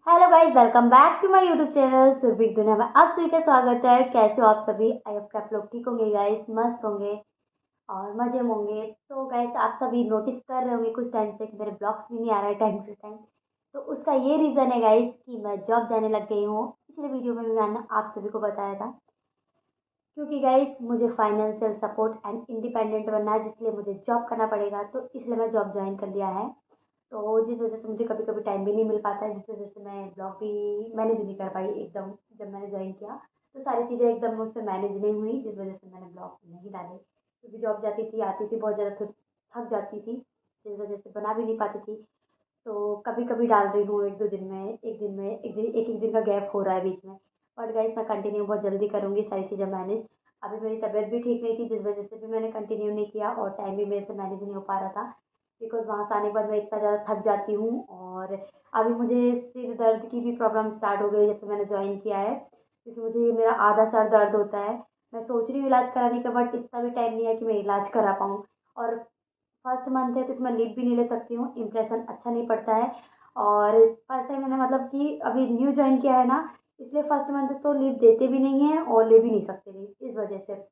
Hello guys, welcome back to my YouTube channel सुरभिक दुनिया में आप सभी का स्वागत है। कैसे हो आप सभी? आई होप कि आप लोग ठीक होंगे गाइस, मस्त होंगे और मजे में होंगे। तो गाइस, आप सभी नोटिस कर रहे होंगे कुछ टाइम से कि मेरे ब्लॉग्स भी नहीं आ रहा है टाइम टू टाइम। तो उसका ये रीज़न है गाइस कि मैं जॉब जाने लग गई हूँ। पिछले वीडियो में भी मैंने आप सभी को बताया था, क्योंकि गाइस मुझे फाइनेंशियल सपोर्ट एंड इंडिपेंडेंट बनना है, जिसलिए मुझे जॉब करना पड़ेगा। तो इसलिए मैं जॉब ज्वाइन कर लिया है। तो जिस वजह से मुझे कभी कभी टाइम भी नहीं मिल पाता है, जिस वजह से मैं ब्लॉग भी मैनेज नहीं कर पाई एकदम। जब मैंने ज्वाइन किया तो सारी चीज़ें एकदम मुझसे मैनेज नहीं हुई, जिस वजह से मैंने ब्लॉग नहीं डाले। क्योंकि जॉब जाती थी, आती थी, बहुत ज़्यादा थक जाती थी, जिस वजह से बना भी नहीं पाती थी। तो कभी कभी डाल रही हूँ, एक दो दिन में, एक दिन में, एक एक दिन का गैप हो रहा है बीच में। बट गाइस, मैं कंटिन्यू बहुत जल्दी करूँगी सारी चीज़ें मैनेज। अभी मेरी तबीयत भी ठीक नहीं थी, जिस वजह से भी मैंने कंटिन्यू नहीं किया और टाइम भी मेरे से मैनेज नहीं हो पा रहा था। बिकॉज़ वहाँ से आने के बाद मैं इतना ज़्यादा थक जाती हूँ। और अभी मुझे सिर दर्द की भी प्रॉब्लम स्टार्ट हो गई जब से मैंने ज्वाइन किया है, क्योंकि मुझे मेरा आधा सर दर्द होता है। मैं सोच रही हूँ इलाज कराने का, बट इतना भी टाइम नहीं है कि मैं इलाज करा पाऊँ। और फर्स्ट मंथ है तो इसमें लीव भी नहीं ले सकती हूँ, इम्प्रेशन अच्छा नहीं पड़ता है। और फर्स्ट टाइम मैंने मतलब कि अभी न्यू ज्वाइन किया है ना, इसलिए फर्स्ट मंथ तो लीव देते भी नहीं हैं और ले भी नहीं सकते लीव, इस वजह से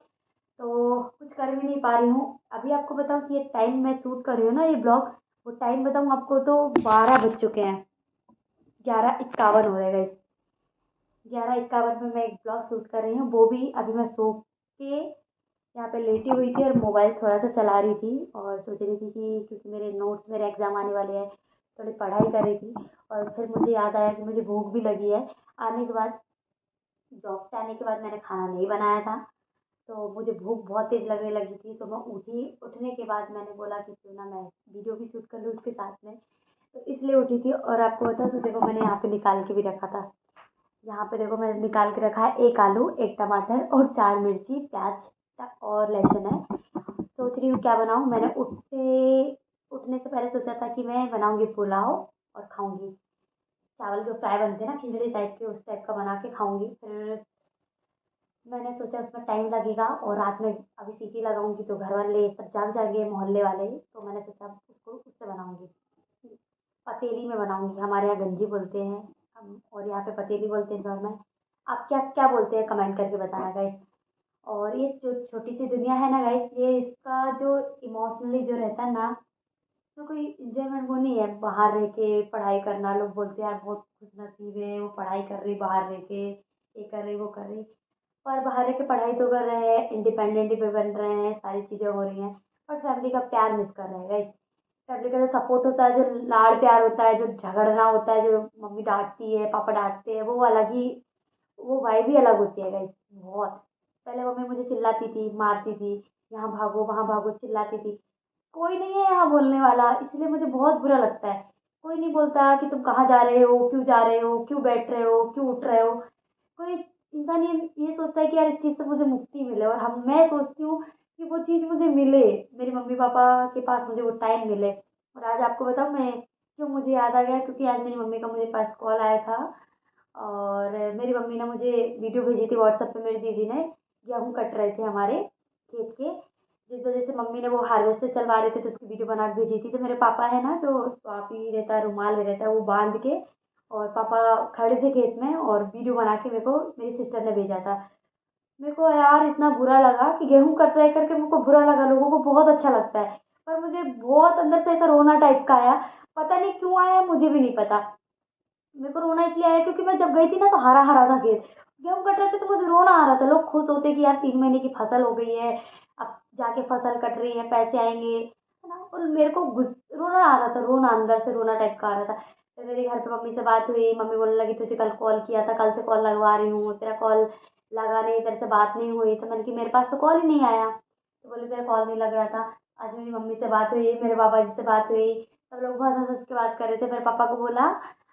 तो कुछ कर भी नहीं पा रही हूँ। अभी आपको बताऊँ कि ये टाइम मैं शूट कर रही हूँ ना ये ब्लॉग, वो टाइम बताऊँ आपको तो 12 बज चुके हैं। 11:51 हो रहे हैं। 11:51 में मैं एक ब्लॉग शूट कर रही हूँ, वो भी अभी मैं सो के यहाँ पे लेटी हुई थी और मोबाइल थोड़ा सा चला रही थी और सोच रही थी कि क्योंकि मेरे नोट्स, मेरे एग्ज़ाम आने वाले हैं, थोड़ी पढ़ाई कर रही थी। और फिर मुझे याद आया कि मुझे भूख भी लगी है। आने के बाद, जॉब से आने के बाद मैंने खाना नहीं बनाया था, तो मुझे भूख बहुत तेज़ लगने लगी थी। तो मैं उठी, उठने के बाद मैंने बोला कि क्यों ना मैं वीडियो भी शूट कर लूँ उसके साथ में। तो इसलिए उठी थी। और आपको बताऊँ तो देखो, मैंने यहाँ पे निकाल के भी रखा था। यहाँ पे देखो, मैंने निकाल के रखा है, एक आलू, एक टमाटर और चार मिर्ची, प्याज और लहसुन है। सोच रही हूँ क्या बनाऊँ। मैंने उठने से पहले सोचा था कि मैं बनाऊँगी पुलाव और खाऊँगी। चावल जो फ्राई बनते हैं ना खिचड़ी टाइप के, उस टाइप का बना के खाऊँगी। फिर मैंने सोचा उसमें टाइम लगेगा और रात में अभी सीटी लगाऊंगी तो घर वाले सब जाग जाएंगे, मोहल्ले वाले। तो मैंने सोचा उसको उससे बनाऊंगी, पतीली में बनाऊंगी। हमारे यहाँ गंजी बोलते हैं हम, और यहाँ पे पतीली बोलते हैं घर में। आप क्या क्या बोलते हैं कमेंट करके बताना गाइस। और ये जो छोटी सी दुनिया है ना गाइस, ये इसका जो इमोशनली जो रहता है ना, तो कोई इंजॉयमेंट वो नहीं है। बाहर रह के पढ़ाई करना, लोग बोलते हैं यार बहुत खुश नसीब है, वो पढ़ाई कर रही बाहर रह के, ये कर रही वो कर रही। पर बाहर रह के पढ़ाई तो कर रहे हैं, इंडिपेंडेंट भी बन रहे हैं, सारी चीज़ें हो रही हैं, पर फैमिली का प्यार मिस कर रहे हैं गाइस। फैमिली का जो सपोर्ट होता है, जो लाड़ प्यार होता है, जो झगड़ना होता है, जो मम्मी डांटती है, पापा डांटते हैं, वो अलग ही, वो वाइब ही अलग होती है गाइस। बहुत पहले मम्मी मुझे चिल्लाती थी, मारती थी, यहाँ भागो वहाँ भागो चिल्लाती थी। कोई नहीं है यहाँ बोलने वाला, इसलिए मुझे बहुत बुरा लगता है। कोई नहीं बोलता कि तुम कहाँ जा रहे हो, क्यों जा रहे हो, क्यों बैठ रहे हो, क्यों उठ रहे हो। कोई इंसान ये सोचता है कि यार इस चीज़ से मुझे मुक्ति मिले, और हम मैं सोचती हूँ कि वो चीज़ मुझे मिले, मेरे मम्मी पापा के पास मुझे वो टाइम मिले। और आज आपको बताऊँ मैं क्यों मुझे याद आ गया, क्योंकि आज मेरी मम्मी का मुझे पास कॉल आया था। और मेरी मम्मी ने मुझे वीडियो भेजी थी व्हाट्सएप पे। मेरी दीदी ने गेहूँ कट रहे थे हमारे खेत के, जिस वजह से मम्मी ने वो हार्वेस्टर चलवा रहे थे तो उसकी वीडियो बना के भेजी थी। तो मेरे पापा है ना, जो स्वापी रहता है, रुमाल में रहता है, वो बांध के, और पापा खड़े थे खेत में और वीडियो बना के मेरे को मेरी सिस्टर ने भेजा था। मेरे को यार इतना बुरा लगा कि गेहूँ कट रहे करके मेरे को बुरा लगा। लोगों को बहुत अच्छा लगता है, पर मुझे बहुत अंदर से ऐसा रोना टाइप का आया। पता नहीं क्यों आया, मुझे भी नहीं पता। मेरे को रोना इसलिए आया क्योंकि मैं जब गई थी ना तो हरा हरा था खेत, गेहूँ कट रहे थे, तो मुझे रोना आ रहा था। लोग खुश होते कि यार 3 महीने की फसल हो गई है, अब जाके फसल कट रही है, पैसे आएंगे, है ना। और मेरे को रोना आ रहा था, रोना अंदर से रोना टाइप का आ रहा था। तो मेरे घर पे मम्मी से बात हुई, मम्मी बोलने लगी तुझे कल कॉल किया था, कल से कॉल लगवा रही हूँ, तेरा कॉल लगा नहीं, तेरे से बात नहीं हुई। तो मैंने कि मेरे पास तो कॉल ही नहीं आया। तो बोले तेरा कॉल नहीं लग रहा था। आज मेरी मम्मी से बात हुई, मेरे बाबा जी से बात हुई, सब लोग बहुत हंस हंस के बात कर रहे थे। मेरे पापा को बोला,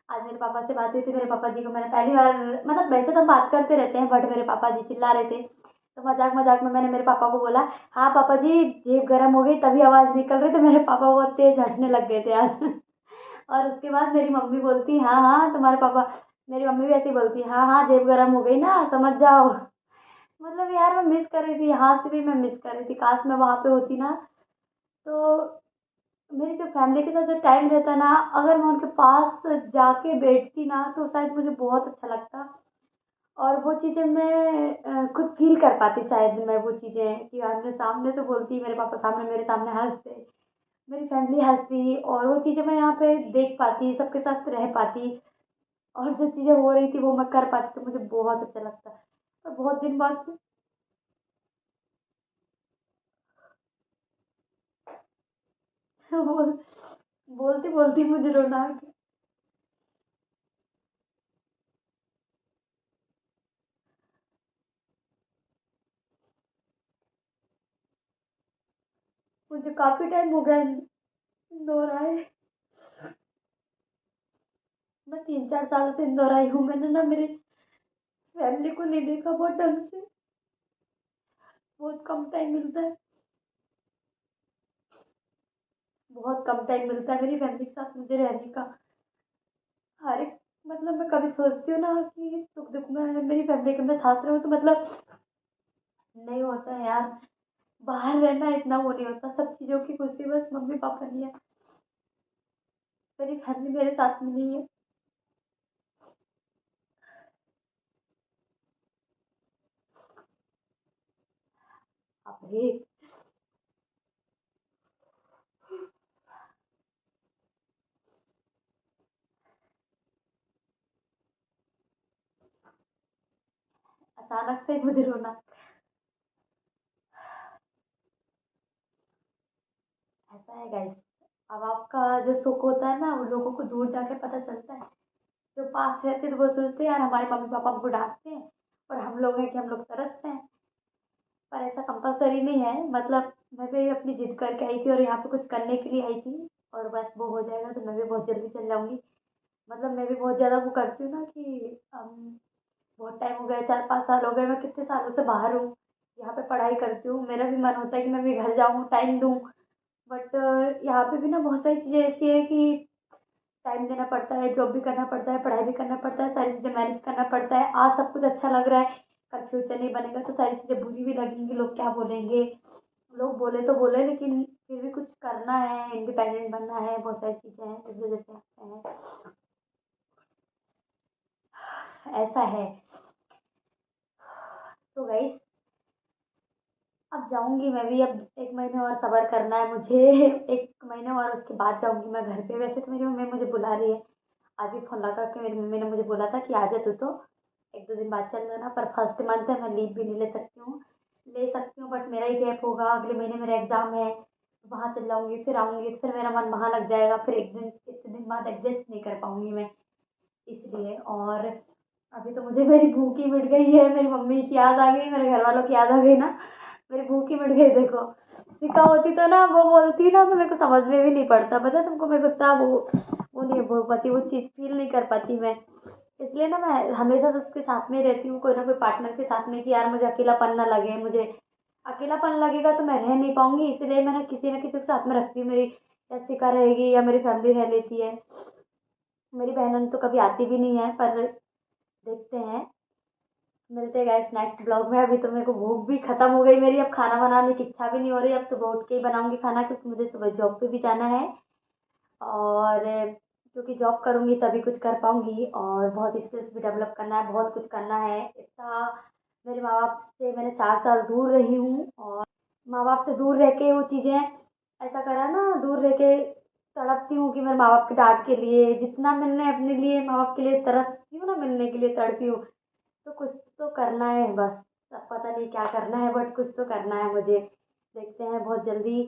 आज मेरे पापा से बात हुई थी, मेरे पापा जी को मैंने पहली बार, मतलब वैसे तो हम बात करते रहते हैं, बट मेरे पापा जी चिल्ला रहे थे, तो मजाक मजाक में मैंने मेरे पापा को बोला, हाँ पापा जी जेब गर्म हो गई तभी आवाज़ निकल रही। तो मेरे पापा बहुत तेज हंसने लग गए थे आज। और उसके बाद मेरी मम्मी बोलती, हाँ हाँ तुम्हारे पापा, मेरी मम्मी भी ऐसी बोलती, हाँ हाँ जेब गर्म हो गई ना, समझ जाओ। मतलब यार मैं मिस कर रही थी, यहाँ से भी मैं मिस कर रही थी, काश मैं वहाँ पे होती ना। तो मेरी जो फैमिली के साथ जो टाइम रहता ना, अगर मैं उनके पास जाके बैठती ना तो शायद मुझे बहुत अच्छा लगता। और वो चीज़ें मैं खुद फ़ील कर पाती, शायद मैं वो चीज़ें कि आमने सामने से बोलती, मेरे पापा सामने मेरे सामने हँसते, मेरी फैमिली हँसती, और वो चीज़ें मैं यहाँ पे देख पाती, सबके साथ रह पाती, और जो चीज़ें हो रही थी वो मैं कर पाती, तो मुझे बहुत अच्छा लगता। और बहुत दिन बाद बोल बोलती-बोलती मुझे रोना आ गया। मुझे काफ़ी टाइम हो गया इंदौर आए। मैं 3-4 साल से इंदौर आई हूँ। मैंने ना मेरी फैमिली को नहीं देखा बहुत ढंग से, बहुत कम टाइम मिलता है, बहुत कम टाइम मिलता है मेरी फैमिली के साथ मुझे रहने का। हर एक मतलब मैं कभी सोचती हूँ ना कि सुख-दुख में मेरी फैमिली के मैं साथ रहूँ, तो मतलब नहीं होता है यार। बाहर रहना इतना वो नहीं होता, सब चीज़ों की खुशी बस मम्मी-पापा नहीं है, मेरी फैमिली मेरे साथ में नहीं है। अरे! अचानक से मुझे रोना। ऐसा है गाइस, अब आपका जो सुख होता है ना, वो लोगों को दूर जाके पता चलता है। जो पास रहते हैं तो वो सोचते हैं यार हमारे मम्मी-पापा हमको डाँटते हैं, और हम लोग हैं कि हम लोग तरसते हैं। पर ऐसा कंपल्सरी नहीं है, मतलब मैं भी अपनी ज़िद करके आई थी और यहाँ पे कुछ करने के लिए आई थी, और बस वो हो जाएगा तो मैं भी बहुत जल्दी चल जाऊँगी। मतलब मैं भी बहुत ज़्यादा वो करती हूँ ना कि बहुत टाइम हो गया, 4-5 साल हो गए, मैं कितने सालों से बाहर हूँ, यहाँ पे पढ़ाई करती हूँ, मेरा भी मन होता है कि मैं भी घर जाऊँ, टाइम दूँ। बट यहाँ पे भी ना बहुत सारी चीज़ें ऐसी हैं कि टाइम देना पड़ता है, जॉब भी करना पड़ता है, पढ़ाई भी करना पड़ता है, सारी चीज़ें मैनेज करना पड़ता है। आज सब कुछ अच्छा लग रहा है, कल फ्यूचर नहीं बनेगा तो सारी चीज़ें बुरी भी लगेंगी, लोग क्या बोलेंगे? लोग बोले तो बोले, लेकिन फिर भी कुछ करना है, इंडिपेंडेंट बनना है, बहुत सारी चीज़ें हैं, इस वज़ह से ऐसा है। तो गाइस, अब जाऊँगी मैं भी, अब 1 महीने और सब्र करना है मुझे। 1 महीने और उसके बाद जाऊँगी मैं घर पे। वैसे तो मेरी मम्मी मुझे बुला रही है। आज भी फ़ोन लगा के मेरी मम्मी ने मुझे बोला था कि आ जा तू तो, 1-2 दिन बाद चल जाना, पर फर्स्ट मंथ है, मैं लीव भी नहीं ले सकती हूँ। ले सकती हूँ बट मेरा ही गैप होगा, अगले महीने मेरा एग्ज़ाम है, वहाँ चल जाऊँगी, फिर आऊँगी, फिर मेरा मन वहाँ लग जाएगा, फिर 1 दिन इतने दिन बाद एडजस्ट नहीं कर पाऊँगी मैं, इसलिए। और अभी तो मुझे मेरी भूख ही मिट गई है, मेरी मम्मी की याद आ गई, मेरे घरवालों की याद आ गई ना, मेरी भूख ही मिट गई देखो। सिक्का होती तो ना वो बोलती ना तो मेरे को समझ में भी नहीं पड़ता, पता है तुमको, मेरे को इतना वो नहीं बोल पाती, वो चीज़ फ़ील नहीं कर पाती मैं। इसलिए ना मैं हमेशा से उसके साथ में ही रहती हूँ, कोई ना कोई पार्टनर के साथ में, कि यार मुझे अकेलापन ना लगे, मुझे अकेलापन लगेगा तो मैं रह नहीं पाऊँगी, इसलिए मैं ना किसी के साथ में रखती हूँ। मेरी या शिखा रहेगी या मेरी फैमिली रह लेती है। मेरी बहन तो कभी आती भी नहीं है, पर देखते हैं। मिलते हैं गाइस नेक्स्ट ब्लॉग में। अभी तो मेरे को भूख भी खत्म हो गई मेरी, अब खाना बनाने की इच्छा भी नहीं हो रही, अब सुबह उठ के ही बनाऊंगी खाना, क्योंकि मुझे सुबह जॉब पे भी जाना है। और क्योंकि जॉब करूंगी तभी कुछ कर पाऊंगी, और बहुत स्किल्स भी डेवलप करना है, बहुत कुछ करना है। इतना मेरे माँ बाप से मैंने 4 साल दूर रही हूँ, और माँ बाप से दूर रह के वो चीज़ें ऐसा करा ना, दूर रह के तड़पती हूँ कि मेरे माँ बाप की डांट के लिए, जितना मैंने अपने लिए माँ बाप के लिए तरसती हूँ ना, मिलने के लिए तड़पी हूँ, तो कुछ तो करना है बस। अब पता नहीं क्या करना है, बट कुछ तो करना है मुझे। देखते हैं, बहुत जल्दी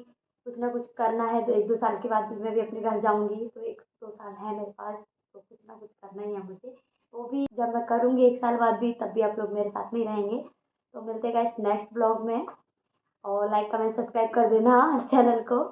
कुछ ना कुछ करना है, तो 1-2 साल के बाद भी मैं भी अपने घर जाऊँगी, तो 1-2 साल है मेरे पास, तो कुछ ना कुछ करना ही है मुझे। वो भी जब मैं करूँगी 1 साल बाद भी, तब भी आप लोग मेरे साथ में ही रहेंगे। तो मिलते हैं गाइस नेक्स्ट ब्लॉग में, और लाइक, कमेंट, सब्सक्राइब कर देना चैनल को।